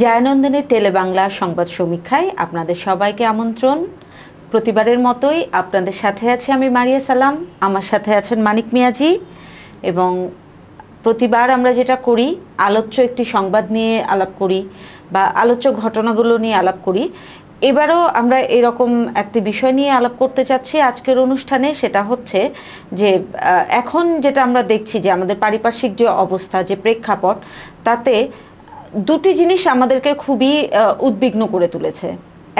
জয়ানন্দিনী টেলিবাংলা সংবাদ সমীক্ষায় আপনাদের সবাইকে আমন্ত্রণ। প্রতিবারের মতোই আপনাদের সাথে আছি আমি মারিয়া সালাম, আমার সাথে আছেন মানিক মিয়াজি। এবং প্রতিবার আমরা যেটা করি, আলোচ্য একটি সংবাদ নিয়ে আলাপ করি বা আলোচ্য ঘটনাগুলো নিয়ে আলাপ করি। এবারও আমরা এরকম একটি বিষয় নিয়ে আলাপ করতে চাচ্ছি আজকের অনুষ্ঠানে। সেটা হচ্ছে যে এখন যেটা আমরা দেখছি যে আমাদের পারিপার্শ্বিক যে অবস্থা, যে প্রেক্ষাপট, তাতে দুটি জিনিস আমাদেরকে খুবই উদ্বিগ্ন করে তুলেছে।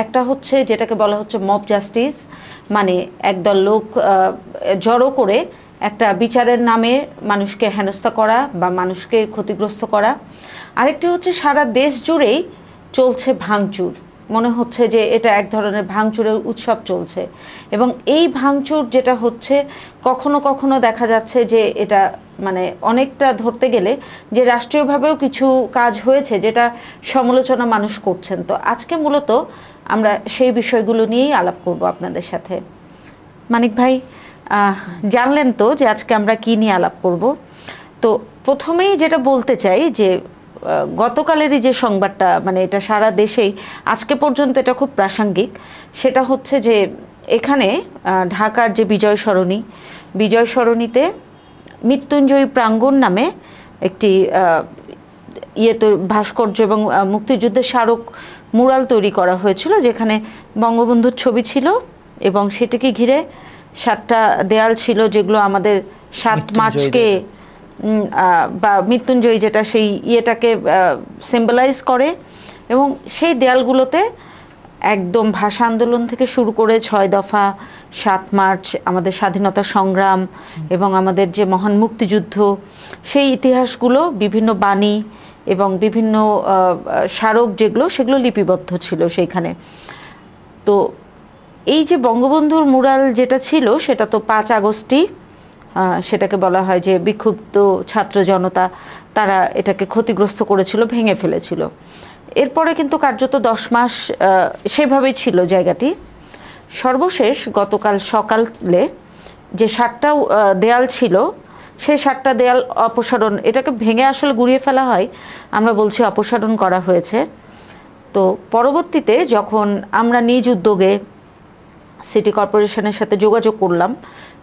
একটা হচ্ছে যেটাকে বলা হচ্ছে মব জাস্টিস, মানে একদল লোক জড়ো করে একটা বিচারের নামে মানুষকে হেনস্থা করা বা মানুষকে ক্ষতিগ্রস্ত করা। আরেকটি হচ্ছে সারা দেশ জুড়েই চলছে ভাঙচুর, মনে হচ্ছে যে এটা এক ধরনের ভাঙচুরের উৎসব চলছে। এবং এই ভাঙচুর যেটা হচ্ছে, কখনো কখনো দেখা যাচ্ছে যে এটা মানে অনেকটা ধরতে গেলে যে রাষ্ট্রীয়ভাবেও কিছু কাজ হয়েছে যেটা সমালোচনা মানুষ করছেন। তো আজকে মূলত আমরা সেই বিষয়গুলো নিয়েই আলাপ করব আপনাদের সাথে। মানিক ভাই, জানলেন তো যে আজকে আমরা কি নিয়ে আলাপ করব। তো প্রথমেই যেটা বলতে চাই যে গতকালেরই যে সংবাদটা, মানে এটা সারা দেশেই আজকে পর্যন্ত এটা খুব প্রাসঙ্গিক। সেটা হচ্ছে যে এখানে ঢাকার যে বিজয় সরণিতে মৃত্যুঞ্জয়ী প্রাঙ্গণ নামে একটি ভাস্কর্য এবং মুক্তিযুদ্ধের স্মারক মুরাল তৈরি করা হয়েছিল, যেখানে বঙ্গবন্ধুর ছবি ছিল এবং সেটিকে ঘিরে 7টা দেয়াল ছিল, যেগুলো আমাদের 7 মার্চকে বা মৃত্যুঞ্জয়ী যেটা সেই ইয়েটাকে সিম্বলাইজ করে। এবং সেই দেয়ালগুলোতে একদম ভাষা আন্দোলন থেকে শুরু করে 6 দফা, 7 মার্চ, আমাদের স্বাধীনতা সংগ্রাম এবং আমাদের যে মহান মুক্তিযুদ্ধ, সেই ইতিহাসগুলো, বিভিন্ন বাণী এবং বিভিন্ন স্মারক যেগুলো, সেগুলো লিপিবদ্ধ ছিল সেইখানে। তো এই যে বঙ্গবন্ধুর মুরাল যেটা ছিল, সেটা তো 5 আগস্টই সেটাকে বলা হয় যে বিক্ষুব্ধ ছাত্র জনতা তারা এটাকে ক্ষতিগ্রস্ত করেছিল, ভেঙে ফেলেছিল। এরপরে কিন্তু কার্যত 10 মাস সেভাবেই ছিল জায়গাটি। সর্বশেষ গতকাল সকালে যে 7টা দেয়াল ছিল, সেই 7টা দেয়াল অপসারণ, এটাকে ভেঙে আসলে গুড়িয়ে ফেলা হয়, আমরা বলছি অপসারণ করা হয়েছে। তো পরবর্তীতে যখন আমরা নিজ উদ্যোগে সিটি কর্পোরেশনের সাথে যোগাযোগ করলাম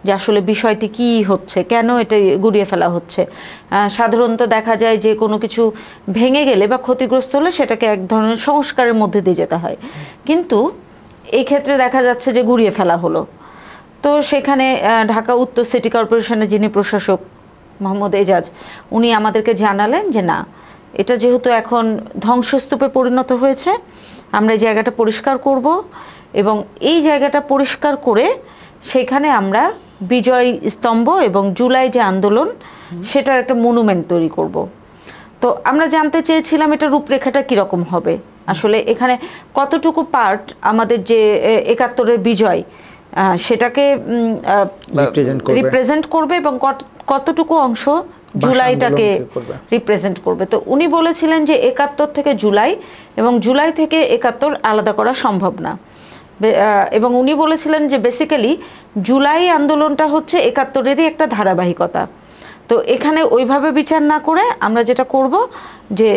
যে আসলে বিষয়টি কি হচ্ছে, কেন এটা গুড়িয়ে ফেলা হচ্ছে। সাধারণত দেখা যায় যে কোনো কিছু ভেঙে গেলে বা ক্ষতিগ্রস্ত হলে সেটাকে এক ধরনের সংস্কারের মধ্যে দিয়ে যেতে হয়, কিন্তু এই ক্ষেত্রে দেখা যাচ্ছে যে গুড়িয়ে ফেলা হলো। তো সেখানে ঢাকা উত্তর সিটি কর্পোরেশনের যিনি প্রশাসক মোহাম্মদ এজাজ, উনি আমাদেরকে জানালেন যে না, এটা যেহেতু এখন ধ্বংসস্তূপে পরিণত হয়েছে, আমরা এই জায়গাটা পরিষ্কার করব এবং এই জায়গাটা পরিষ্কার করে সেখানে আমরা বিজয় স্তম্ভ এবং জুলাই যে আন্দোলন, সেটার একটা মনুমেন্ট তৈরি করব। তো আমরা জানতে চেয়েছিলাম এটা রূপরেখাটা কিরকম হবে, আসলে এখানে কতটুকু পার্ট আমাদের যে 71-এর বিজয় সেটাকে রিপ্রেজেন্ট করবে এবং কতটুকু অংশ জুলাইটাকে রিপ্রেজেন্ট করবে। তো উনি বলেছিলেন যে 71 থেকে জুলাই এবং জুলাই থেকে 71 আলাদা করা সম্ভব না। এবং উনি বলেছিলেন যে বেসিক্যালি জুলাই আন্দোলনটা হচ্ছে 71-এরই একটা ধারাবাহিকতা। তো এখানে ওইভাবে বিচার না করে আমরা যেটা করব যে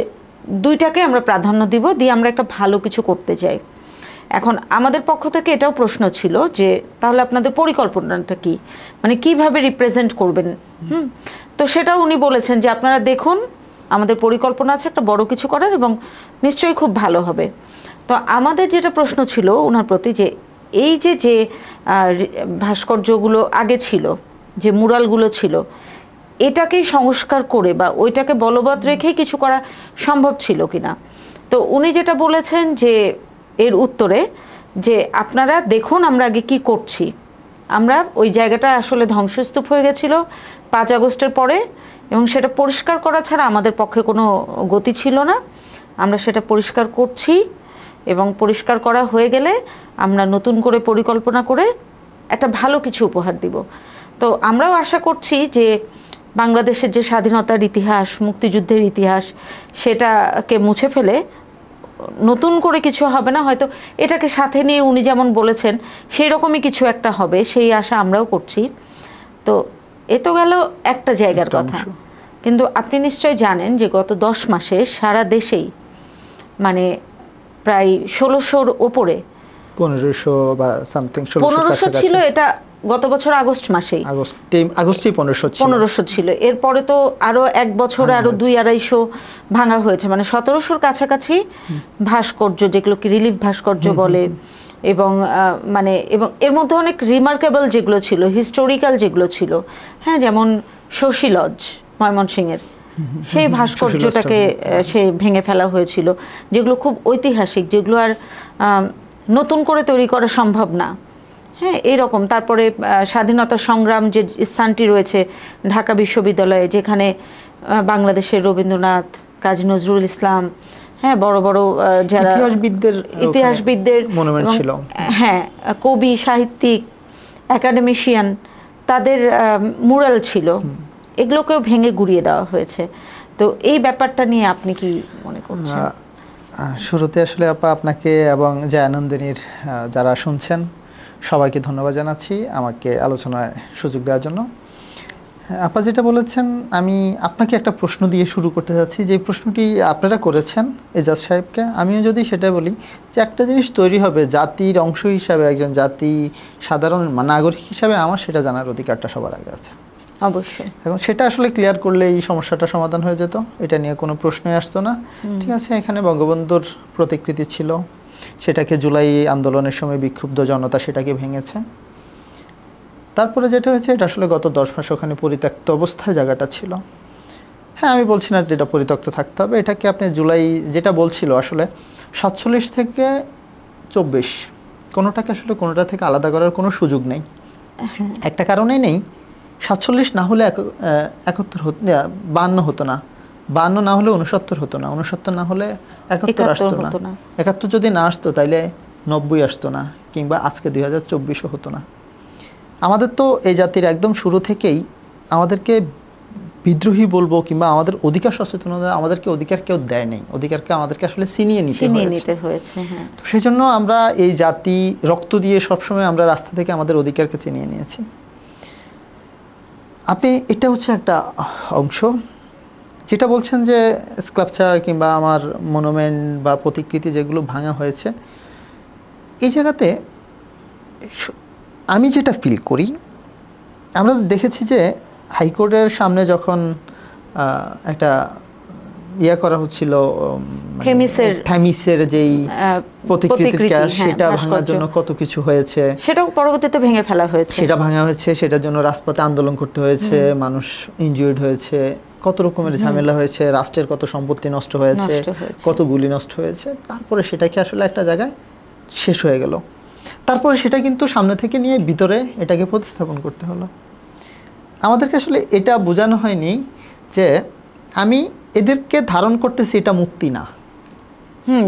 দুইটাকে আমরা প্রাধান্য দিব, দিয়ে আমরা একটা ভালো কিছু করতে চাই। এখন আমাদের পক্ষ থেকে এটাও প্রশ্ন ছিল যে তাহলে আপনাদের পরিকল্পনাটা কি, মানে কিভাবে রিপ্রেজেন্ট করবেন। তো সেটাও উনি বলেছেন যে আপনারা দেখুন, আমাদের পরিকল্পনা আছে একটা বড় কিছু করার এবং নিশ্চয়ই খুব ভালো হবে। তো আমাদের যেটা প্রশ্ন ছিল ওনার প্রতি, যে এই যে ভাস্কর্যগুলো আগে ছিল, যে মুরালগুলো ছিল, এটাকেই সংস্কার করে বা ওইটাকে বলবৎ রেখেই কিছু করা সম্ভব ছিল কিনা। তো উনি যেটা বলেছেন যে এর উত্তরে, যে আপনারা দেখুন আমরা আগে কি করছি। আমরা ওই জায়গাটা আসলে ধ্বংসস্তূপ হয়ে গেছিল 5 আগস্টের পরে, এবং সেটা পরিষ্কার করা ছাড়া আমাদের পক্ষে কোনো গতি ছিল না। আমরা সেটা পরিষ্কার করছি এবং পরিষ্কার করা হয়ে গেলে আমরা নতুন করে পরিকল্পনা করে একটা ভালো কিছু উপহার দিব। তো আমরাও আশা করছি যে বাংলাদেশের যে স্বাধীনতার ইতিহাস, মুক্তিযুদ্ধের ইতিহাস, সেটাকে মুছে ফেলে নতুন করে কিছু হবে না, হয়তো এটাকে সাথে নিয়ে উনি যেমন বলেছেন সেই রকমই কিছু একটা হবে, সেই আশা আমরাও করছি। তো এ তো গেল একটা জায়গার কথা, কিন্তু আপনি নিশ্চয় জানেন যে গত 10 মাসে সারা দেশেই মানে প্রায় 1600-র উপরে, 1500 বা সামথিং, 1500 ছিল। এটা গত বছর আগস্ট মাসেই, আগস্টেই 1500 ছিল। এরপরে তো আরো এক বছরে আরো 200-250 ভাঙা হয়েছে, মানে 1700-র কাছাকাছি ভাস্কর্য, যেগুলোকে রিলিফ ভাস্কর্য বলে। এবং মানে এবং এর মধ্যে অনেক রিমার্কেবল যেগুলো ছিল, হিস্টোরিক্যাল যেগুলো ছিল, হ্যাঁ, যেমন শশী লজ ময়মনসিংহের সেই ভাস্কর্যটাকে সে ভেঙে ফেলা হয়েছিল, যেগুলো খুব ঐতিহাসিক, যেগুলো আর নতুন করে তৈরি করা সম্ভব না। হ্যাঁ, এইরকম। তারপরে স্বাধীনতা সংগ্রাম যে স্থানটি রয়েছে ঢাকা বিশ্ববিদ্যালয়ে, যেখানে বাংলাদেশের রবীন্দ্রনাথ, কাজী নজরুল ইসলাম, হ্যাঁ, বড় বড় যারা ইতিহাসবিদদের মনুমেন্ট ছিল, হ্যাঁ, কবি, সাহিত্যিক, একাডেমিশিয়ান, তাদের মুরাল ছিল, এগুলোকেও ভেঙে গুড়িয়ে দেওয়া হয়েছে। তো এই ব্যাপারটা নিয়ে আপনি কি মনে করছেন? শুরুতে আসলে আপা আপনাকে এবং জয়ানন্দিনীর যারা শুনছেন সবাইকে ধন্যবাদ জানাচ্ছি আমাকে আলোচনায় সুযোগ দেওয়ার জন্য। আপা যেটা বলেছেন, আমি আপনাকে একটা প্রশ্ন দিয়ে শুরু করতে যাচ্ছি, যে প্রশ্নটি আপনারা করেছেন এজাজ সাহেবকে। আমিও যদি সেটা বলি যে একটা জিনিস তৈরি হবে জাতির অংশ হিসাবে, একজন জাতি সাধারণ নাগরিক হিসাবে আমার সেটা জানার অধিকারটা সবার আগে আছে, অবশ্যই। এখন সেটা আসলে ক্লিয়ার করলে এই সমস্যাটা সমাধান হয়ে যেত, এটা নিয়ে কোনো প্রশ্নই আসতো না। ঠিক আছে, এখানে বঙ্গবন্ধুর প্রতিকৃতি ছিল, সেটাকে জুলাই আন্দোলনের সময় বিক্ষুব্ধ জনতা সেটাকে ভেঙেছে। তারপরে যেটা হয়েছে, এটা আসলে গত 10 মাস ওখানে পরিত্যক্ত অবস্থায় জায়গাটা ছিল। হ্যাঁ, আমি বলছি না যেটা পরিত্যক্ত থাকতে হবে, এটাকে আপনি জুলাই যেটা বলছিল আসলে 47 থেকে 24 কোনোটাকে আসলে কোনোটা থেকে আলাদা করার কোনো সুযোগ নেই। একটা কারণেই নেই, 47 না হলে 52 হতো না, 52 না হলে 69 হতো না, 69 না হলে 71 আসতো না, 71 যদি না আসতো তাইলে 90 আসতো না, কিংবা আজকে 2024 হতো না। আমাদের তো এই জাতির একদম শুরু থেকেই আমাদেরকে বিদ্রোহী বলবো কিংবা আমাদের অধিকার সচেতনতা, আমাদেরকে অধিকার কেউ দেয় নাই, অধিকারকে আমাদেরকে আসলে ছিনিয়ে নিতে হয়েছে। তো সেই জন্য আমরা এই জাতি রক্ত দিয়ে সবসময় আমরা রাস্তা থেকে আমাদের অধিকারকে ছিনিয়ে নিয়েছি। আপনি এটা হচ্ছে একটা অংশ, যেটা বলছেন যে স্কাল্পচার কিংবা আমার মনুমেন্ট বা প্রতিকৃতি যেগুলো ভাঙা হয়েছে, এই জায়গাতে আমি যেটা ফিল করি, আমরা দেখেছি যে হাইকোর্টের সামনে যখন একটা ইয়া করা হচ্ছিল, থেমিসের যেই প্রতিকৃতিটা, সেটা ভাঙার জন্য কত কিছু হয়েছে, সেটাও পরবর্তীতে ভেঙে ফেলা হয়েছে, সেটা ভাঙা হয়েছে, সেটার জন্য রাজপথে আন্দোলন করতে হয়েছে, মানুষ ইনজুর্ড হয়েছে, কত রকমের ঝামেলা হয়েছে, রাষ্ট্রের কত সম্পত্তি নষ্ট হয়েছে, কত গুলি নষ্ট হয়েছে। তারপরে সেটাকে আসলে একটা জায়গায় শেষ হয়ে গেল। তারপরে সেটা কিন্তু সামনে থেকে নিয়ে ভিতরে এটাকে প্রতিস্থাপন করতে হলো। আমাদেরকে আসলে এটা বোঝানো হয়নি যে আমি এদেরকে ধারণ করতেছি, এটা মুক্তি না,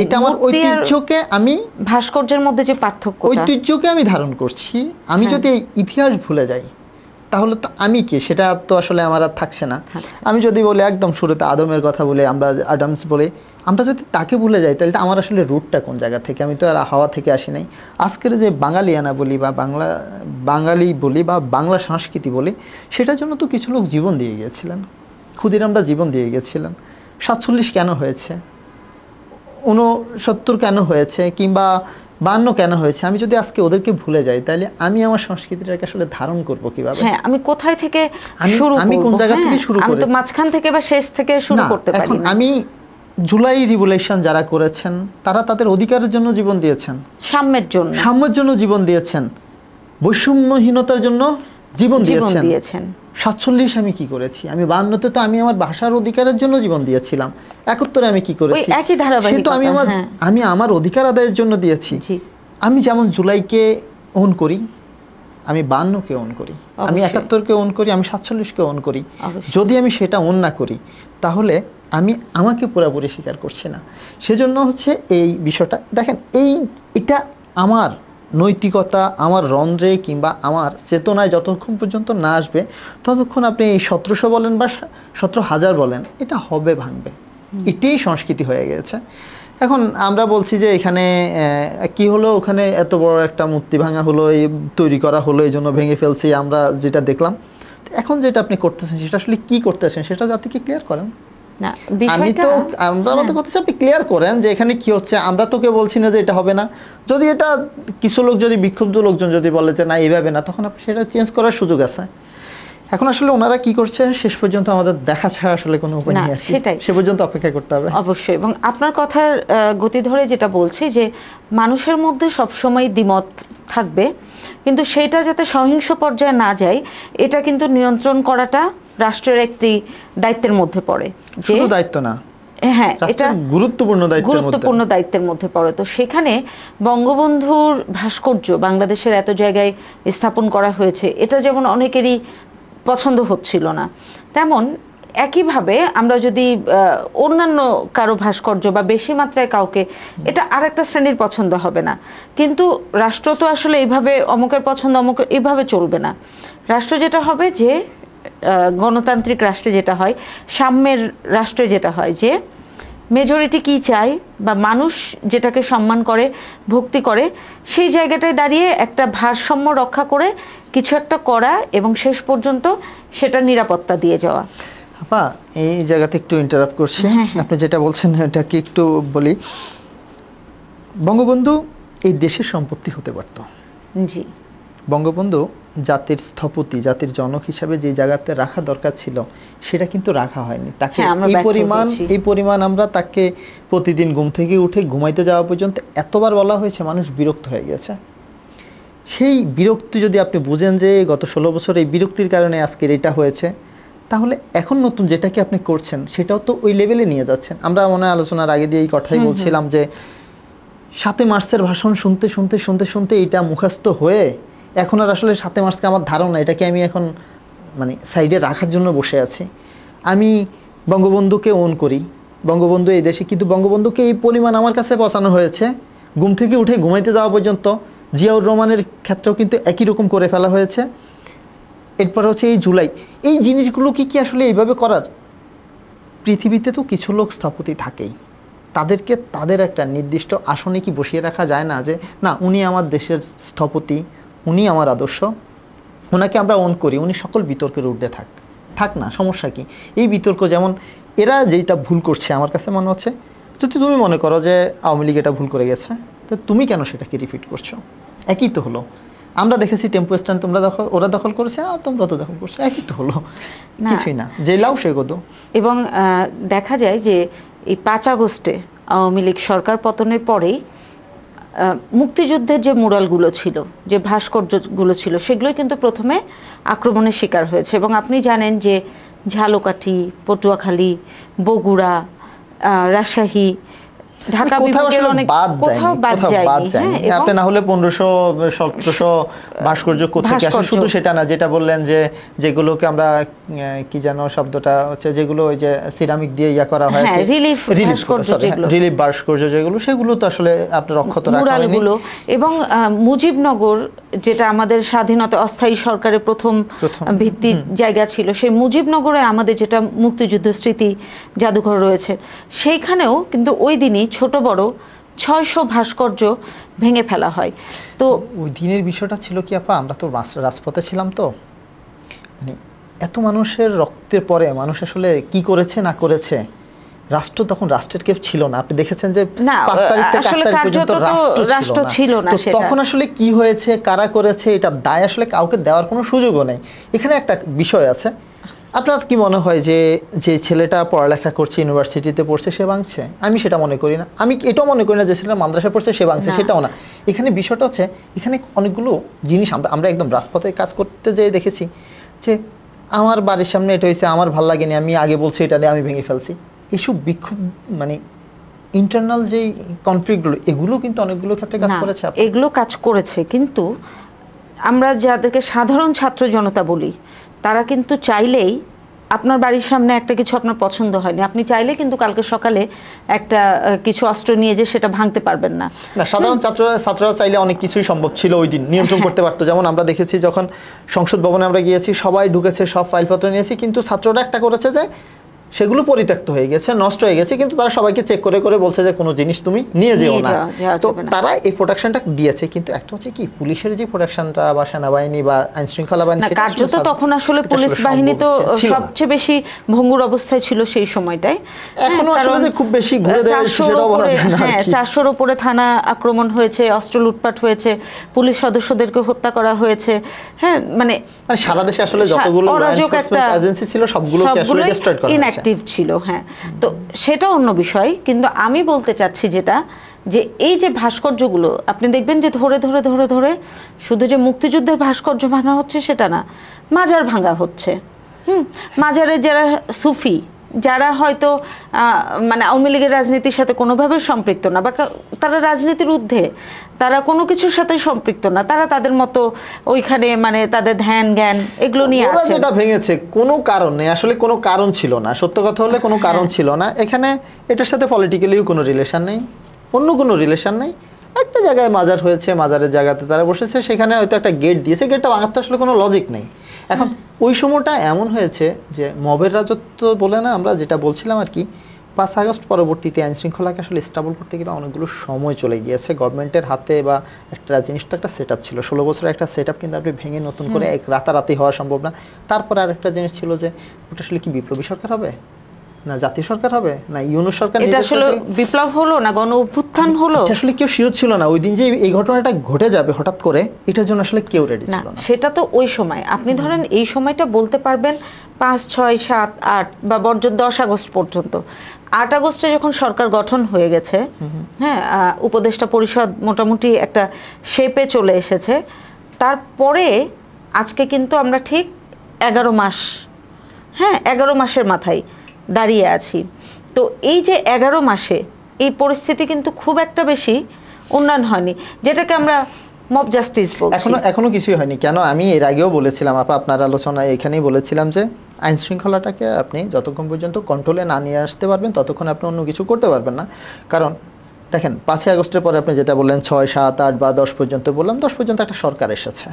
এটা আমার ঐতিহ্যকে, আমি ভাস্কর্যের মধ্যে যে পার্থক্য, ঐতিহ্যকে আমি ধারণ করছি। আমি যদি ইতিহাস ভুলে যাই তাহলে তো আমি কি, সেটা তো আসলে আমার আর থাকছে না। আমি যদি বলি একদম শুরুতে আদমের কথা বলে, আমরা আডামস বলে, আমরা যদি তাকে ভুলে যাই তাহলে আমার আসলে রুটটা কোন জায়গা থেকে, আমি তো আর হাওয়া থেকে আসি নাই। আজকের যে বাঙালিয়ানা বলি বা বাঙালি বলি বা বাংলা সংস্কৃতি বলি, সেটার জন্য তো কিছু লোক জীবন দিয়ে গিয়েছিলেন, ক্ষুদিরামরা জীবন দিয়ে গেছিলেন। 47 কেন হয়েছে, 69 কেন হয়েছে, কিংবা 52 কেন হয়েছে, আমি যদি আজকে ওদেরকে ভুলে যাই তাহলে আমি আমার সংস্কৃতিটাকে আসলে ধারণ করব কিভাবে? হ্যাঁ, আমি কোথায় থেকে শুরু করব, আমি কোন জায়গা থেকে শুরু করব, আমি তো মাঝখান থেকে বা শেষ থেকে শুরু করতে পারি না। এখন আমি জুলাই রিভলিউশন যারা করেছেন তারা তাদের অধিকারের জন্য জীবন দিয়েছেন, সাম্যের জন্য জীবন দিয়েছেন, বৈষম্যহীনতার জন্য জীবন দিয়েছেন। 47 আমি কি করেছি, আমি 52-তে তো আমি আমার ভাষার অধিকারের জন্য জীবন দিয়েছিলাম, 71-এ আমি কি করেছি, একই ধারাবাহিকতা, আমি আমার অধিকার আদায়ের জন্য দিয়েছি। আমি যেমন জুলাইকে ওন করি, আমি 52-কে ওন করি, আমি 71-কে ওন করি, আমি 47-কে ওন করি। যদি আমি সেটা ওন না করি তাহলে আমি আমাকে পুরোপুরি স্বীকার করছি না। সেজন্য হচ্ছে এই বিষয়টা দেখেন, এটা আমার নৈতিকতা, আমার রন্ধ্রে কিংবা আমার চেতনায় যতক্ষণ পর্যন্ত না আসবে ততক্ষণ আপনি 1700 বলেন বা 17,000 বলেন, এটা হবে, ভাঙবে। এটাই সংস্কৃতি হয়ে গেছে। এখন আমরা বলছি যে এখানে কি হলো, ওখানে এত বড় একটা মূর্তি ভাঙা হলো, তৈরি করা হলো, এই জন্য ভেঙে ফেলছি, আমরা যেটা দেখলাম। এখন যেটা আপনি করতেছেন সেটা আসলে কি করতেছেন সেটা জাতিকে ক্লিয়ার করেন। না আমি তো আমরা আমাদের কথা আপনি ক্লিয়ার করেন যে এখানে কি হচ্ছে। আমরা তোকে বলছি না যে এটা হবে না। যদি এটা কিছু লোক যদি বিক্ষুব্ধ লোকজন যদি বলে যে না এইভাবে না, তখন আপনি সেটা চেঞ্জ করার সুযোগ আছে। এখন আসলে ওনারা কি করছে শেষ পর্যন্ত আমাদের দেখা ছাড়া আসলে কোনো উপায় নেই, সেটাই সে পর্যন্ত অপেক্ষা করতে হবে অবশ্যই। এবং আপনার কথার গতি ধরে যেটা বলছি যে মানুষের মধ্যে সবসময় দ্বিমত থাকবে, কিন্তু সেটা যাতে সহিংস পর্যায়ে না যায় এটা কিন্তু নিয়ন্ত্রণ করাটা রাষ্ট্রের একটি দায়িত্বের মধ্যে পড়ে। শুধু দায়িত্ব না, হ্যাঁ, এটা গুরুত্বপূর্ণ দায়িত্বের মধ্যে পড়ে। তো সেখানে বঙ্গবন্ধুর ভাস্কর্য বাংলাদেশের এত জায়গায় স্থাপন করা হয়েছে, এটা যেমন অনেকেরই পছন্দ হচ্ছিল না, তেমন একইভাবে আমরা যদি অন্যান্য কারো ভাস্কর্য বা বেশি মাত্রায় কাউকে, এটা আর একটা শ্রেণীর পছন্দ হবে না। কিন্তু রাষ্ট্র তো আসলে এইভাবে অমুকের পছন্দ অমুকের এইভাবে চলবে না। রাষ্ট্র যেটা হবে যে গণতান্ত্রিক রাষ্ট্রে যেটা হয়, সাম্যের রাষ্ট্রে যেটা হয় যে মেজরিটি কি চায় বা মানুষ যেটাকে সম্মান করে ভক্তি করে, সেই জায়গাটায় দাঁড়িয়ে একটা ভারসাম্য রক্ষা করে কিছু একটা করা এবং শেষ পর্যন্ত সেটা নিরাপত্তা দিয়ে যাওয়া। আপা এই জায়গাতে একটু ইন্টারাপ্ট করছি, আপনি যেটা বলছেন এটাকে একটু বলি। বঙ্গবন্ধু এই দেশের সম্পত্তি হতে পারত। জি, বঙ্গবন্ধু জাতির স্থপতি, জাতির জনক হিসাবে যে জায়গাতে রাখা দরকার ছিল সেটা কিন্তু রাখা হয়নি। তাকে এই পরিমাণ আমরা তাকে প্রতিদিন ঘুম থেকে উঠে ঘুমাইতে যাওয়া পর্যন্ত এতবার বলা হয়েছে, মানুষ বিরক্ত হয়ে গেছে। সেই বিরক্তি যদি আপনি বুঝেন যে গত 16 বছর এই বিরক্তির কারণে আজকের এটা হয়েছে, তাহলে এখন নতুন যেটাকে আপনি করছেন সেটাও তো ওই লেভেলে নিয়ে যাচ্ছেন। আমরা মনে হয় আলোচনার আগে দিয়ে এই কথাই বলছিলাম যে 7 মার্চের ভাষণ শুনতে শুনতে শুনতে শুনতে এটা মুখস্থ হয়ে এখন আর আসলে 7 মার্চকে আমার ধারণা এটাকে আমি এখন মানে সাইডে রাখার জন্য বসে আছি। আমি বঙ্গবন্ধুকে ওন করি, বঙ্গবন্ধু এই দেশে, কিন্তু বঙ্গবন্ধুকে এই পরিমাণ আমার কাছে পৌঁছানো হয়েছে ঘুম থেকে উঠে ঘুমাইতে যাওয়া পর্যন্ত। জিয়াউর রহমানের ক্ষেত্রেও কিন্তু একই রকম করে ফেলা হয়েছে। এরপর হচ্ছে এই জুলাই, এই জিনিসগুলো কি আসলে এইভাবে করার? পৃথিবীতে তো কিছু লোক স্থপতি থাকেই, তাদেরকে তাদের একটা নির্দিষ্ট আসনে কি বসিয়ে রাখা যায় না যে না উনি আমার দেশের স্থপতি, উনি আমার আদর্শ, ওনাকে আমরা অন করি, উনি সকল বিতর্কের ঊর্ধ্বে থাক না, সমস্যা কি? এই বিতর্ক যেমন এরা যেটা ভুল করছে আমার কাছে মনে হচ্ছে, যদি তুমি মনে করো যে আওয়ামী লীগ এটা ভুল করে গেছে, তো তুমি কেন সেটাকে রিপিট করছো? একই তো হলো। আমরা দেখেছি টেম্পো স্ট্যান্ড ওরা দখল করেছে, তোমরা তো দখল করছো, একই তো হলো, কিছুই না, যে লাও সে গদো। এবং দেখা যায় যে এই 5 আগস্টে আওয়ামী লীগ সরকার পতনের পরেই মুক্তিযুদ্ধের যে মুরালগুলো ছিল, যে ভাস্কর্যগুলো ছিল, সেগুলোই কিন্তু প্রথমে আক্রমণের শিকার হয়েছে। এবং আপনি জানেন যে ঝালকাঠি, পটুয়াখালী, বগুড়া, রাজশাহী, ঢাকা বিভাগের অনেক কোথাও বাদ যায়নি। আপনি না হলে 1500-1700 ভাস্কর্য কোত্থেকে আসে, শুধু সেটা না, যেটা বললেন যে যেগুলোকে আমরা কি জানো শব্দটা হচ্ছে, যেগুলো ওই যে সিরামিক দিয়ে ইয়া করা হয়, রিলিফ ভাস্কর্য যেগুলো, সেগুলো তো আসলে আপনার অক্ষত রাখা হয়নি। এবং মুজিবনগর, যেটা আমাদের স্বাধীনতা অস্থায়ী সরকারের প্রথম ভিত্তির জায়গা ছিল, সেই মুজিবনগরে আমাদের যেটা মুক্তিযুদ্ধ স্মৃতি জাদুঘর রয়েছে, সেইখানেও কিন্তু ওই দিনই ছোট বড় 600 ভাস্কর্য ভেঙে ফেলা হয়। তো ওই দিনের বিষয়টা ছিল কি আপা, আমরা তো রাজপথে ছিলাম, তো মানে এত মানুষের রক্তের পরে মানুষ আসলে কি করেছে না করেছে, রাষ্ট্র তখন রাষ্ট্রের কেউ ছিল না। আপনি দেখেছেন যে 5 তারিখ থেকে 8 তারিখ পর্যন্ত রাষ্ট্র ছিল না। তো তখন আসলে কি হয়েছে, কারা করেছে, এটা দায় আসলে কাউকে দেওয়ার কোনো সুযোগও নেই। এখানে একটা বিষয় আছে, আপনার কি মনে হয় যে যে ছেলেটা পড়ালেখা করছে, ইউনিভার্সিটিতে পড়ছে, সে ভাঙছে? আমি সেটা মনে করি না। আমি এটাও মনে করি না যে ছেলেটা মাদ্রাসায় পড়ছে সে ভাঙছে, সেটাও না। এখানে বিষয়টা হচ্ছে, এখানে অনেকগুলো জিনিস আমরা একদম রাজপথে কাজ করতে যেয়ে দেখেছি যে আমার বাড়ির সামনে এটা হয়েছে, আমার ভাল লাগেনি, আমি আগে বলছি এটা নিয়ে আমি ভেঙে ফেলছি। এইসব বিক্ষোভ মানে ইন্টারনাল যে কনফ্লিক্টগুলো, এগুলো কিন্তু অনেকগুলো ক্ষেত্রে কাজ করেছে। এগুলো কাজ করেছে, কিন্তু আমরা যাদেরকে সাধারণ ছাত্র জনতা বলি, তারা কিন্তু চাইলেই, আপনার বাড়ির সামনে একটা কিছু আপনার পছন্দ হয়নি, আপনি চাইলে কিন্তু কালকে সকালে একটা কিছু অস্ত্র নিয়ে যে সেটা ভাঙতে পারবেন না। সাধারণ ছাত্ররা চাইলে অনেক কিছুই সম্ভব ছিল, ওই দিন নিয়ন্ত্রণ করতে পারতো। যেমন আমরা দেখেছি যখন সংসদ ভবনে আমরা গিয়েছি, সবাই ঢুকেছে, সব ফাইলপত্র নিয়েছি, কিন্তু ছাত্ররা একটা করেছে যে সেগুলো পরিত্যক্ত হয়ে গেছে, নষ্ট হয়ে গেছে, কিন্তু তারা সবাইকে চেক করে করে বলছে যে কোনো জিনিস তুমি নিয়ে যেও না। তো তারা এই প্রোটেকশনটা দিয়েছে, কিন্তু একটা হচ্ছে কি পুলিশের যে প্রোটেকশনটা বা সেনাবাহিনী বা আইন শৃঙ্খলা বাহিনী, কার্যত তখন আসলে পুলিশ বাহিনী তো সবচেয়ে বেশি ভঙ্গুর অবস্থায় ছিল সেই সময়টায়। এখনো আসলে যে খুব বেশি ঘুরে দেয় সেটাও বলা যায় না। হ্যাঁ, 400-র উপরে থানা আক্রমণ হয়েছে, অস্ত্র লুটপাট হয়েছে, পুলিশ সদস্যদেরকে হত্যা করা হয়েছে। হ্যাঁ, মানে সারা দেশে আসলে যতগুলো এজেন্সি ছিল সবগুলোকে আসলে ডিস্ট্রয় করা হয়েছে, ইনঅ্যাক্টিভ ছিল। হ্যাঁ, তো সেটা অন্য বিষয়। কিন্তু আমি বলতে চাচ্ছি যেটা, যে এই যে ভাস্কর্যগুলো আপনি দেখবেন যে ধরে ধরে ধরে ধরে শুধু যে মুক্তিযুদ্ধের ভাস্কর্য ভাঙা হচ্ছে সেটা না, মাজার ভাঙা হচ্ছে। মাজারে যারা সুফি, যারা হয়তো মানে আওয়ামী লীগের রাজনীতির সাথে কোনোভাবে সম্পৃক্ত না, বা তারা রাজনীতির ঊর্ধ্বে, তারা কোনো কিছুর সাথে সম্পৃক্ত না, তারা তাদের মতো ওইখানে মানে তাদের ধ্যান জ্ঞান এগুলো নিয়ে আসে। যেটা ভেঙেছে কোনো কারণ নেই, আসলে কোনো কারণ ছিল না, সত্য কথা হলে কোনো কারণ ছিল না এখানে। এটার সাথে পলিটিক্যালিও কোনো রিলেশন নেই, অন্য কোনো রিলেশন নেই। একটা জায়গায় মাজার হয়েছে, মাজারের জায়গাতে তারা বসেছে, সেখানে হয়তো একটা গেট দিয়েছে, গেটটা ভাঙাতে আসলে কোনো লজিক নেই। এখন ওই সময়টা এমন হয়েছে যে মবের রাজত্ব বলে না, আমরা যেটা বলছিলাম আর কি, 5 আগস্ট পরবর্তীতে আইন শৃঙ্খলাকে আসলে স্টেবল করতে গেলে অনেকগুলো সময় চলে গিয়েছে গভর্নমেন্টের হাতে, বা একটা জিনিস তো একটা সেট আপ ছিল, 16 বছরের একটা সেট আপ কিন্তু আপনি ভেঙে নতুন করে রাতারাতি হওয়া সম্ভব না। তারপরে আরেকটা জিনিস ছিল যে ওটা আসলে কি বিপ্লবী সরকার হবে না জাতীয় সরকার হবে না ইউনুস সরকার, এটা আসলে বিপ্লব হলো না গণ অভ্যুত্থান হলো, আসলে কেউ শিওর ছিল না ওই দিন যে এই ঘটনাটা ঘটে যাবে হঠাৎ করে, এটার জন্য আসলে কেউ রেডি ছিল না। সেটা তো ওই সময় আপনি ধরেন এই সময়টা বলতে পারবেন 5, 6, 7, 8 বা বর্জ্য 10 আগস্ট পর্যন্ত। 8 আগস্টে যখন সরকার গঠন হয়ে গেছে, হ্যাঁ, উপদেষ্টা পরিষদ মোটামুটি একটা শেপে চলে এসেছে, তারপরে আজকে কিন্তু আমরা ঠিক 11 মাস, হ্যাঁ 11 মাসের মাথায় দাঁড়িয়ে আছি। তো এই যে 11 মাসে এই পরিস্থিতি কিন্তু খুব একটা বেশি উন্নয়ন হয়নি, যেটাকে আমরা মব জাস্টিস বলছি। এখনো কিছুই হয়নি। কেন, আমি এর আগেও বলেছিলাম আপনার আলোচনায় এখানেই বলেছিলাম যে আইন শৃঙ্খলাটাকে আপনি যতক্ষণ পর্যন্ত কন্ট্রোলে না নিয়ে আসতে পারবেন ততক্ষণ আপনি অন্য কিছু করতে পারবেন না। কারণ দেখেন 5 আগস্টের পরে আপনি যেটা বললেন 6, 7, 8 বা 10 পর্যন্ত বললাম, 10 পর্যন্ত একটা সরকার এসেছে,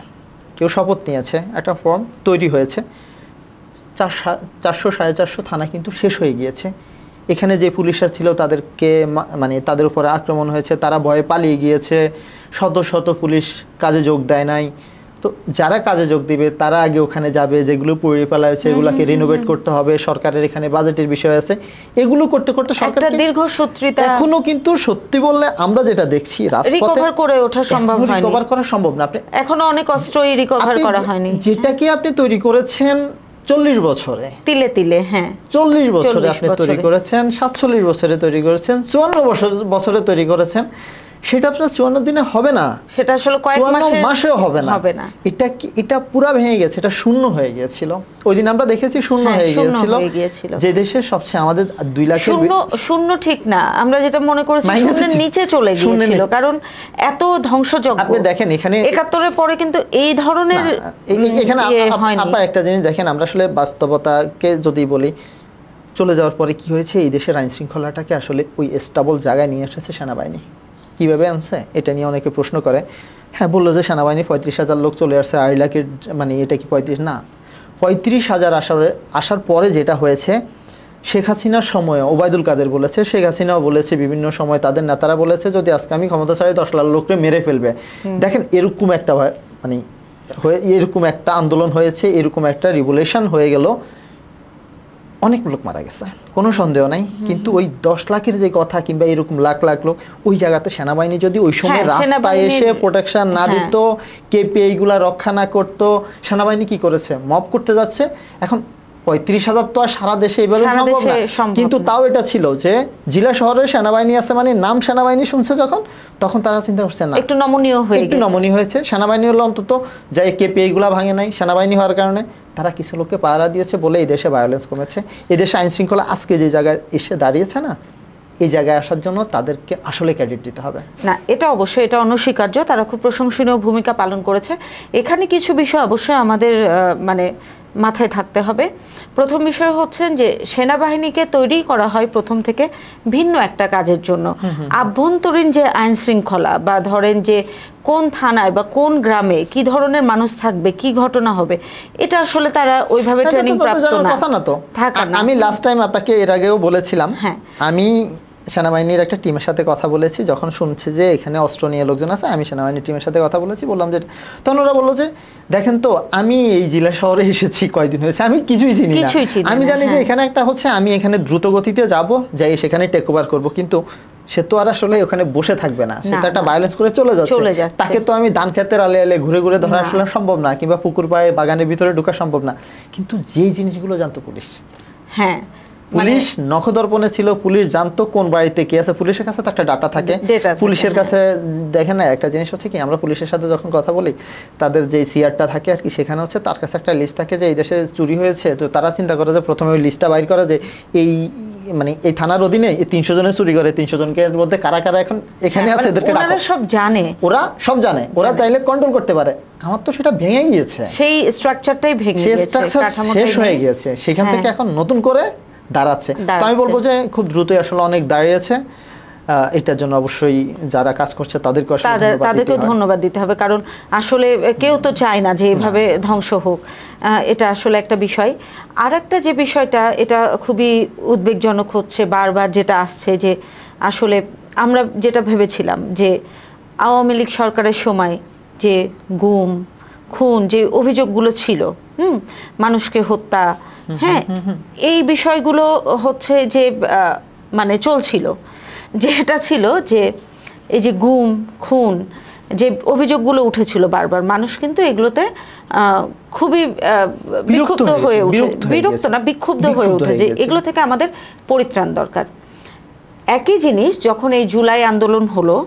কেউ শপথ নিয়েছে, একটা ফর্ম তৈরি হয়েছে, 400, 450 থানা কিন্তু শেষ হয়ে গিয়েছে। এখানে যে পুলিশরা ছিল তাদেরকে মানে তাদের উপরে আক্রমণ হয়েছে, তারা ভয়ে পালিয়ে গিয়েছে, শত শত পুলিশ কাজে যোগ দেয় নাই। তো যারা কাজে যোগ দিবে তারা আগে ওখানে যাবে, যেগুলো পুড়িয়ে ফেলা হয়েছে এগুলোকে রিনোভেট করতে হবে, সরকারের এখানে বাজেটের বিষয় আছে, এগুলো করতে করতে সরকার দীর্ঘসূত্রিতা এখনো কিন্তু সত্যি বললে আমরা যেটা দেখছি রাজপথে রিকভার করে ওঠা সম্ভব হয়নি, রিকভার করা সম্ভব না। আপনি এখনো অনেক অস্ত্রই রিকভার করা হয়নি, যেটা কি আপনি তৈরি করেছেন 40 বছরে, তিলে তিলে, হ্যাঁ 40 বছরে আপনি তৈরি করেছেন, 47 বছরে তৈরি করেছেন, 54 বছরে তৈরি করেছেন, সেটা আপনার 54 দিনে হবে না, সেটা আসলে কয়েক মাসেও হবে না। এটা পুরো ভেঙে গেছে, এটা শূন্য হয়ে গিয়েছিল। ওই দিন আমরা দেখেছি শূন্য হয়ে গিয়েছিল, যে দেশে সবচেয়ে আমাদের 2 লাখ শূন্য ঠিক না, আমরা যেটা মনে করেছি শূন্যের নিচে চলে গিয়েছিল, কারণ এত ধ্বংসযজ্ঞ। আপনি দেখেন এখানে 71-এর পরে কিন্তু এই ধরনের এখানে আপা একটা জিনিস দেখেন, আমরা আসলে বাস্তবতাকে যদি বলি, চলে যাওয়ার পরে কি হয়েছে, এই দেশের আইন শৃঙ্খলাটাকে আসলে ওই স্টেবল জায়গায় নিয়ে এসেছে সেনাবাহিনী। কিভাবে আনছে এটা নিয়ে অনেকে প্রশ্ন করে। হ্যাঁ, বললো যে সেনাবাহিনী 35,000 লোক চলে আসছে, 2.5 লাখের, মানে এটা কি 35 না, 35,000 আসার পরে যেটা হয়েছে, শেখ হাসিনার সময় ওবায়দুল কাদের বলেছে, শেখ হাসিনাও বলেছে, বিভিন্ন সময় তাদের নেতারা বলেছে যদি আজকে আমি ক্ষমতা চাই 10 লাখ লোককে মেরে ফেলবে। দেখেন এরকম একটা মানে এরকম একটা আন্দোলন হয়েছে, এরকম একটা রিভলিউশন হয়ে গেল, অনেক লোক মারা গেছে, কোনো সন্দেহ নাই। কিন্তু ওই 10 লাখের যে কথা, কিংবা এরকম লাখ লাখ লোক, ওই জায়গাতে সেনাবাহিনী যদি ওই সময় রাস্তায় এসে প্রোটেকশন না দিত, কেপিআই গুলা রক্ষা না করতো, সেনাবাহিনী কি করেছে, মব করতে যাচ্ছে। এখন 35,000 তো আর সারা দেশে এইভাবে সম্ভব না, কিন্তু তাও এটা ছিল যে জেলা শহরে সেনাবাহিনী আছে, মানে নাম সেনাবাহিনী শুনছে যখন, তখন তারা চিন্তা করছে না একটু নমনীয় হয়েছে, সেনাবাহিনী হলো অন্তত যাই কেপিআই গুলা ভাঙে নাই, সেনাবাহিনী হওয়ার কারণে তারা কিছু লোককে পাহারা দিয়েছে বলে এই দেশে ভায়োলেন্স কমেছে। এই দেশে আইন শৃঙ্খলা আজকে যে জায়গায় এসে দাঁড়িয়েছে না, এই জায়গায় আসার জন্য তাদেরকে আসলে ক্রেডিট দিতে হবে। না, এটা অবশ্যই, এটা অনস্বীকার্য, তারা খুব প্রশংসনীয় ভূমিকা পালন করেছে। এখানে কিছু বিষয় অবশ্যই আমাদের মানে মাথায় থাকতে হবে। প্রথম বিষয় হচ্ছে যে সেনাবাহিনীকে তৈরি করা হয় প্রথম থেকে ভিন্ন একটা কাজের জন্য। আভ্যন্তরীণ যে আইন শৃঙ্খলা বা ধরেন যে কোন থানায় বা কোন গ্রামে কি ধরনের মানুষ থাকবে, কি ঘটনা হবে, এটা আসলে তারা ওইভাবে ট্রেনিং প্রাপ্ত না। কথা না তো, আমি লাস্ট টাইম আপনাকে এর আগেও বলেছিলাম, আমি সেনাবাহিনীর একটা টিমের সাথে কথা বলেছি, যখন শুনছি যে এখানে অস্ত্র নিয়ে লোকজন আছে, আমি সেনাবাহিনীর টিমের সাথে কথা বলেছি, বললাম যে, তখন ওরা বললো যে দেখেন তো আমি এই জেলা শহরে এসেছি কয়দিন হয়েছে, আমি কিছুই চিনি না, আমি জানি যে এখানে একটা হচ্ছে আমি এখানে দ্রুত গতিতে যাব, যাই সেখানে টেক ওভার করবো, কিন্তু সে তো আর আসলে ওখানে বসে থাকবে না, সে তো একটা ভায়োলেন্স করে চলে যাচ্ছে, তাকে তো আমি ধান ক্ষেতের আলে আলে ঘুরে ঘুরে ধরা আসলে সম্ভব না, কিংবা পুকুর পায়ে বাগানের ভিতরে ঢোকা সম্ভব না, কিন্তু যেই জিনিসগুলো জানতো পুলিশ, হ্যাঁ পুলিশ নখদর্পণে ছিল, পুলিশ জানতো কোন বাড়িতে কি আছে, পুলিশের কাছে তো একটা ডাটা থাকে, পুলিশের কাছে দেখেন না একটা জিনিস হচ্ছে কি, আমরা পুলিশের সাথে যখন কথা বলি, তাদের যে সিআরটা থাকে আর কি, সেখানে হচ্ছে তার কাছে একটা লিস্ট থাকে যে এই দেশে চুরি হয়েছে, তো তারা চিন্তা করে যে প্রথমে ওই লিস্টটা বাইর করে যে এই মানে এই থানার অধীনে এই 300 জনের চুরি করে, 300 জনের মধ্যে কারা কারা এখন এখানে আছে, এদেরকে ডাকো, সব জানে, ওরা সব জানে, ওরা চাইলে কন্ট্রোল করতে পারে। আমার তো সেটা ভেঙে গিয়েছে, সেই স্ট্রাকচারটাই ভেঙে গিয়েছে, শেষ হয়ে গিয়েছে, সেখান থেকে এখন নতুন করে দাঁড়াচ্ছে। তো আমি বলবো যে খুব দ্রুতই আসলে অনেক দাঁড়িয়েছে, এটার জন্য অবশ্যই যারা কাজ করছে তাদেরকে ধন্যবাদ দিতে হবে, কারণ আসলে কেউ তো চায় না যে এভাবে ধ্বংস হোক, এটা আসলে একটা বিষয়। আর একটা যে বিষয়টা, এটা খুবই উদ্বেগজনক হচ্ছে, বারবার যেটা আসছে যে আসলে আমরা যেটা ভেবেছিলাম যে আওয়ামী লীগ সরকারের সময় যে গুম খুন যে অভিযোগগুলো ছিল, মানুষকে হত্যা, হ্যাঁ, এই বিষয়গুলো হচ্ছে যে মানে চলছিল, যেটা ছিল যে এই যে গুম খুন যে অভিযোগগুলো উঠেছিল বারবার, মানুষ কিন্তু এগুলোতে খুবই বিক্ষুব্ধ হয়ে ওঠে, বিরক্ত না বিক্ষুব্ধ হয়ে ওঠে যে এগুলো থেকে আমাদের পরিত্রাণ দরকার। একই জিনিস যখন এই জুলাই আন্দোলন হলো,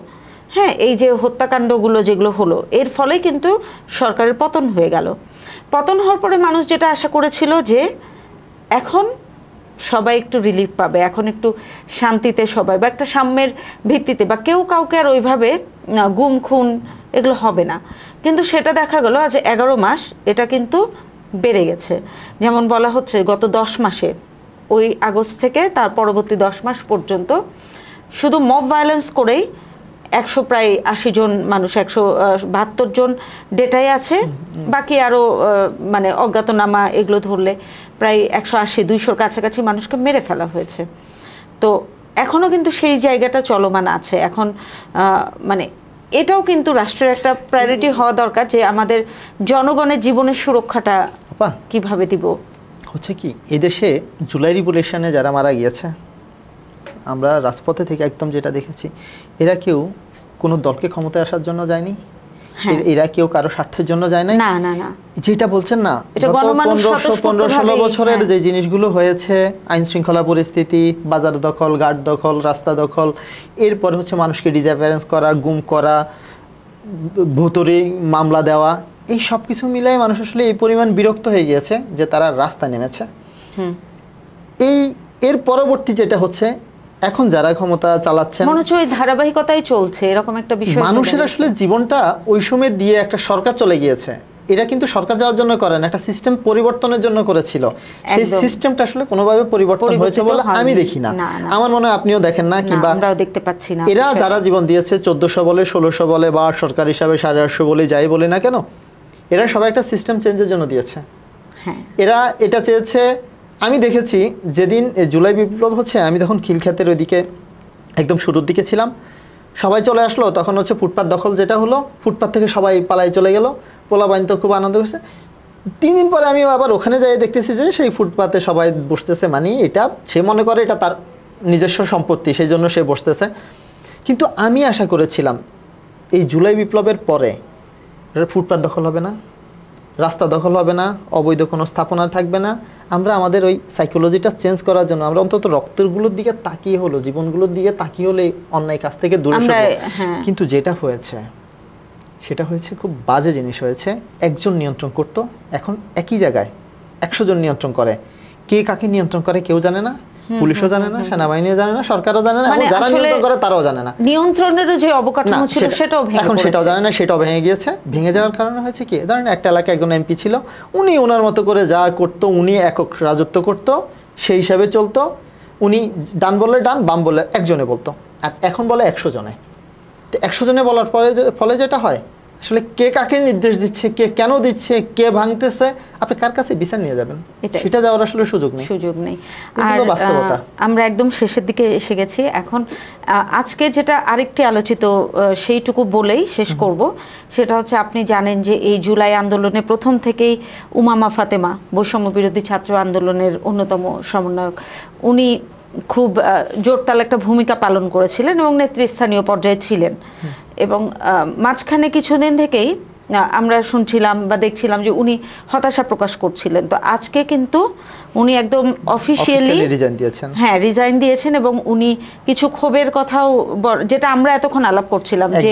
হ্যাঁ, এই যে হত্যাকাণ্ডগুলো যেগুলো হলো, এর ফলে কিন্তু সরকারের পতন হয়ে গেল। পতন হওয়ার পরে মানুষ যেটা আশা করেছিল যে এখন সবাই একটু রিলিফ পাবে, এখন একটু শান্তিতে সবাই বা একটা সাম্যের ভিত্তিতে বা কেউ কাউকে আর ওইভাবে গুম খুন এগুলো হবে না, কিন্তু সেটা দেখা গেল আজ 11 মাস এটা কিন্তু বেড়ে গেছে। যেমন বলা হচ্ছে গত 10 মাসে, ওই আগস্ট থেকে তার পরবর্তী 10 মাস পর্যন্ত শুধু মব ভায়োলেন্স করেই 100 প্রায় 80 জন মানুষ, 172 জন ডেটাই আছে, বাকি আরো মানে অজ্ঞাতনামা এগুলো ধরলে প্রায় 180-200 কাছাকাছি মানুষকে মেরে ফেলা হয়েছে। তো এখনো কিন্তু সেই জায়গাটা চলমান আছে। এখন মানে এটাও কিন্তু রাষ্ট্রের একটা প্রায়োরিটি হওয়া দরকার যে আমাদের জনগণের জীবনের সুরক্ষাটা কিভাবে দিব। হচ্ছে কি, এদেশে জুলাই রিভলিউশনে যারা মারা গিয়েছে, আমরা রাজপথে থেকে একদম যেটা দেখেছি, এরা কেউ কোনো দলকে ক্ষমতায় আসার জন্য যায়নি, এরা কেউ কারো স্বার্থের জন্য যায় না, যেটা বলছেন না 15-16 বছরের যে জিনিসগুলো হয়েছে, আইন শৃঙ্খলা পরিস্থিতি, বাজার দখল, ঘাট দখল, রাস্তা দখল, এরপরে হচ্ছে মানুষকে ডিসঅ্যাপিয়ারেন্স করা, গুম করা, ভুতুড়ি মামলা দেওয়া, এই সব কিছু মিলাই মানুষ আসলে এই পরিমাণ বিরক্ত হয়ে গিয়েছে যে তারা রাস্তায় নেমেছে। এর পরবর্তী যেটা হচ্ছে, এখন যারা ক্ষমতা চালাচ্ছেন মনে হচ্ছে ওই ধারাবাহিকতাই চলছে, এরকম একটা বিষয়। মানুষের আসলে জীবনটা ওই সময় দিয়ে একটা সরকার চলে গিয়েছে, এরা কিন্তু সরকার যাওয়ার জন্য করেন, একটা সিস্টেম পরিবর্তনের জন্য করেছিল, সেই সিস্টেমটা আসলে কোনোভাবে পরিবর্তন হয়েছে বলে আমি দেখি না। আমার মনে হয় আপনিও দেখেন না, কিংবা আমরাও দেখতে পাচ্ছি না। এরা যারা জীবন দিয়েছে 1400 বলে, 1600 বলে, বা সরকার হিসাবে 850 বলে, যাই বলি না কেন, এরা সবাই একটা সিস্টেম চেঞ্জের জন্য দিয়েছে। এরা এটা চেয়েছে। আমি দেখেছি যেদিন জুলাই বিপ্লব হচ্ছে, আমি তখন খিলক্ষেতের ওইদিকে একদম শুরুর দিকে ছিলাম, সবাই চলে আসলো, তখন হচ্ছে ফুটপাত দখল যেটা হলো, ফুটপাত থেকে সবাই পালাই চলে গেল, পোলাপাইন তো খুব আনন্দ করছে। 3 দিন পরে আমি আবার ওখানে যাই দেখতেছি যে সেই ফুটপাতে সবাই বসতেছে, মানে এটা সে মনে করে এটা তার নিজস্ব সম্পত্তি, সেই জন্য সে বসতেছে। কিন্তু আমি আশা করেছিলাম এই জুলাই বিপ্লবের পরে ফুটপাত দখল হবে না, রাস্তা দখল হবে না, অবৈধ কোনো স্থাপনা থাকবে না, আমরা আমাদের ওই সাইকোলজিটা চেঞ্জ করার জন্য আমরা অন্তত রক্তেরগুলোর দিকে তাকিয়ে হলো, জীবনগুলোর দিকে তাকিয়ে হলে অন্যায় কাজ থেকে দূরে সরব। কিন্তু যেটা হয়েছে সেটা হয়েছে খুব বাজে জিনিস হয়েছে। একজন নিয়ন্ত্রণ করতো, এখন একই জায়গায় 100 জন নিয়ন্ত্রণ করে। কে কাকে নিয়ন্ত্রণ করে কেউ জানে না, পুলিশও জানে না, সেনাবাহিনীও জানে না, সরকারও জানে না, এবং যারা নিয়ন্ত্রণ করে তারাও জানে না। নিয়ন্ত্রণের যে অবকাঠামো ছিল সেটাও ভেঙে এখন সেটাও জানে না, সেটাও ভেঙে গিয়েছে। ভেঙে যাওয়ার কারণে হয়েছে কি, ধরেন একটা এলাকায় একজন এমপি ছিল, উনি ওনার মতো করে যা করতো, উনি একক রাজত্ব করতো, সেই হিসাবে চলতো। উনি ডান বললে ডান, বাম বললে একজনে বলতো, আর এখন বলে 100 জনে। 100 জনে বলার ফলে যেটা হয়, আসলে কে কাকে নির্দেশ দিচ্ছে, কে কেন দিচ্ছে, কে ভাঙতেছে, আপনি কার কাছে বিচার নিয়ে যাবেন, সেটা যাওয়ার আসলে সুযোগ নেই। আর আমরা একদম শেষের দিকে এসে গেছি। এখন আজকে যেটা আরেকটি আলোচিত, সেইটুকু বলেই শেষ করব। সেটা হচ্ছে, আপনি জানেন যে এই জুলাই আন্দোলনে প্রথম থেকেই উমামা ফাতেমা, বৈষম্য বিরোধী ছাত্র আন্দোলনের অন্যতম সমন্বয়ক, উনি খুব জোরদার একটা ভূমিকা পালন করেছিলেন এবং নেতৃস্থানীয় পর্যায়ে ছিলেন। এবং মাঝখানে কিছুদিন থেকেই আমরা শুনছিলাম বা দেখছিলাম যে উনি হতাশা প্রকাশ করছিলেন। তো আজকে কিন্তু উনি একদম অফিশিয়ালি রিজাইন দিয়েছেন, এবং উনি কিছু ক্ষোভের কথাও, যেটা আমরা এতক্ষণ আলাপ করছিলাম, যে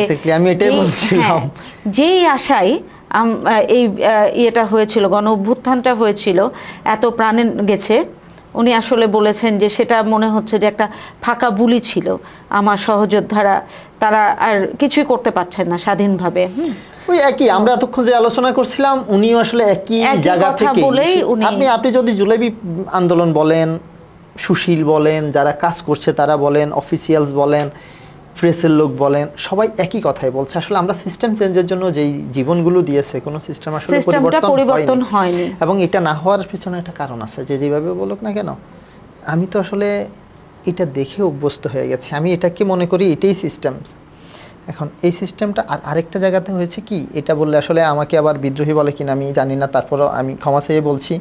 যেই আশায় এই ইয়েটা হয়েছিল, গণ অভ্যুত্থানটা হয়েছিল, এত প্রাণে গেছে, উনি আসলে বলেছেন যে সেটা মনে হচ্ছে যে একটা ফাঁকা বুলি ছিল। আমার সহযোদ্ধারা, তারা আর কিছুই করতে পারছেন না স্বাধীনভাবে। ওই একই আমরা এতক্ষণ যে আলোচনা করছিলাম, উনিও আসলে একই জায়গা থেকে আপনি যদি জুলাই আন্দোলন বলেন, সুশীল বলেন, যারা কাজ করছে তারা বলেন, অফিসিয়ালস বলেন, প্রেসের লোক বলেন, সবাই একই কথাই বলছে। আসলে আমরা সিস্টেম চেঞ্জের জন্য যেই জীবনগুলো দিয়েছে, কোনো সিস্টেম আসলে পরিবর্তন হয়নি। এবং এটা না হওয়ার পিছনে একটা কারণ আছে, যে যেভাবে বলুক না কেন, আমি তো আসলে এটা দেখে অভ্যস্ত হয়ে গেছি। আমি এটাকে মনে করি এটাই সিস্টেম। এখন এই সিস্টেমটা আরেকটা জায়গাতে হয়েছে কি, এটা বললে আসলে আমাকে আবার বিদ্রোহী বলে কিনা আমি জানি না, তারপরও আমি ক্ষমা চেয়ে বলছি।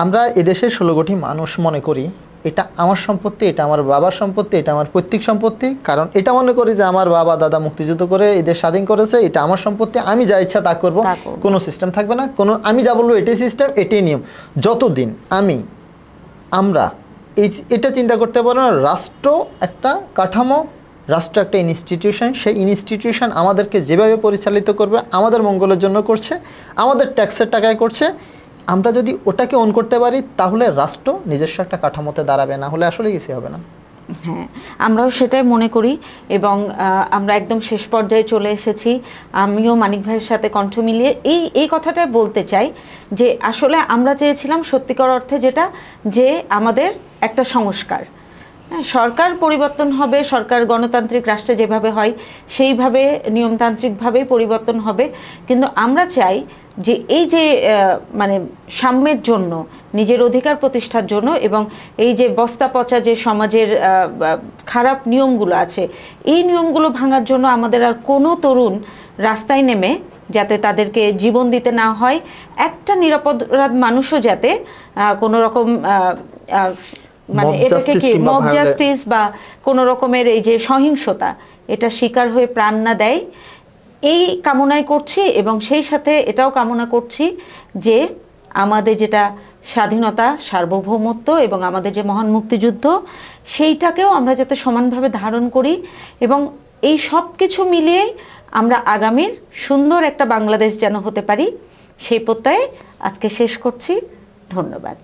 আমরা এদেশের 16 কোটি মানুষ মনে করি এটা আমার সম্পত্তি, এটা আমার বাবার সম্পত্তি, এটা আমার পৈতৃক সম্পত্তি। কারণ এটা মনে করি যে আমার বাবা দাদা মুক্তিযুদ্ধ করে এদের স্বাধীন করেছে, এটা আমার সম্পত্তি, আমি যা ইচ্ছা তা করব, কোনো সিস্টেম থাকবে না, কোনো আমি যা বলবো এটাই সিস্টেম, এটাই নিয়ম। যতদিন আমরা এটা চিন্তা করতে পারবো না, রাষ্ট্র একটা কাঠামো, রাষ্ট্র একটা ইনস্টিটিউশন, সেই ইনস্টিটিউশন আমাদেরকে যেভাবে পরিচালিত করবে আমাদের মঙ্গলের জন্য করছে, আমাদের ট্যাক্সের টাকায় করছে, আমরা যদি ওটাকে অন করতে পারি তাহলে রাষ্ট্র নিজস্ব একটা কাঠামোতে দাঁড়াবে, না হলে আসলে কিছু হবে না। হ্যাঁ, আমরাও সেটাই মনে করি। এবং আমরা একদম শেষ পর্যায়ে চলে এসেছি। আমিও মানিক ভাইয়ের সাথে কণ্ঠ মিলিয়ে এই কথাটাই বলতে চাই যে আসলে আমরা চেয়েছিলাম সত্যিকার অর্থে যেটা, যে আমাদের একটা সংস্কার, সরকার পরিবর্তন হবে, সরকার গণতান্ত্রিক রাষ্ট্রে যেভাবে হয় সেইভাবে নিয়মতান্ত্রিকভাবেই পরিবর্তন হবে। কিন্তু আমরা চাই যে এই যে মানে সাম্যের জন্য, নিজের অধিকার প্রতিষ্ঠার জন্য, এবং এই যে বস্তা পচা যে সমাজের খারাপ নিয়মগুলো আছে, এই নিয়মগুলো ভাঙার জন্য আমাদের আর কোনো তরুণ রাস্তায় নেমে যাতে তাদেরকে জীবন দিতে না হয়, একটা নিরাপরাধ মানুষও যাতে কোনো রকম মানে এটাকে কি মব জাস্টিস বা কোন রকমের এই যে সহিংসতা, এটা শিকার হয়ে প্রাণ না দেয়, এই কামনাই করছি। এবং সেই সাথে এটাও কামনা করছি যে আমাদের যেটা স্বাধীনতা, সার্বভৌমত্ব এবং আমাদের যে মহান মুক্তিযুদ্ধ, সেইটাকেও আমরা যাতে সমানভাবে ধারণ করি, এবং এই সব কিছু মিলিয়ে আমরা আগামীর সুন্দর একটা বাংলাদেশ যেন হতে পারি, সেই প্রত্যয়ে আজকে শেষ করছি। ধন্যবাদ।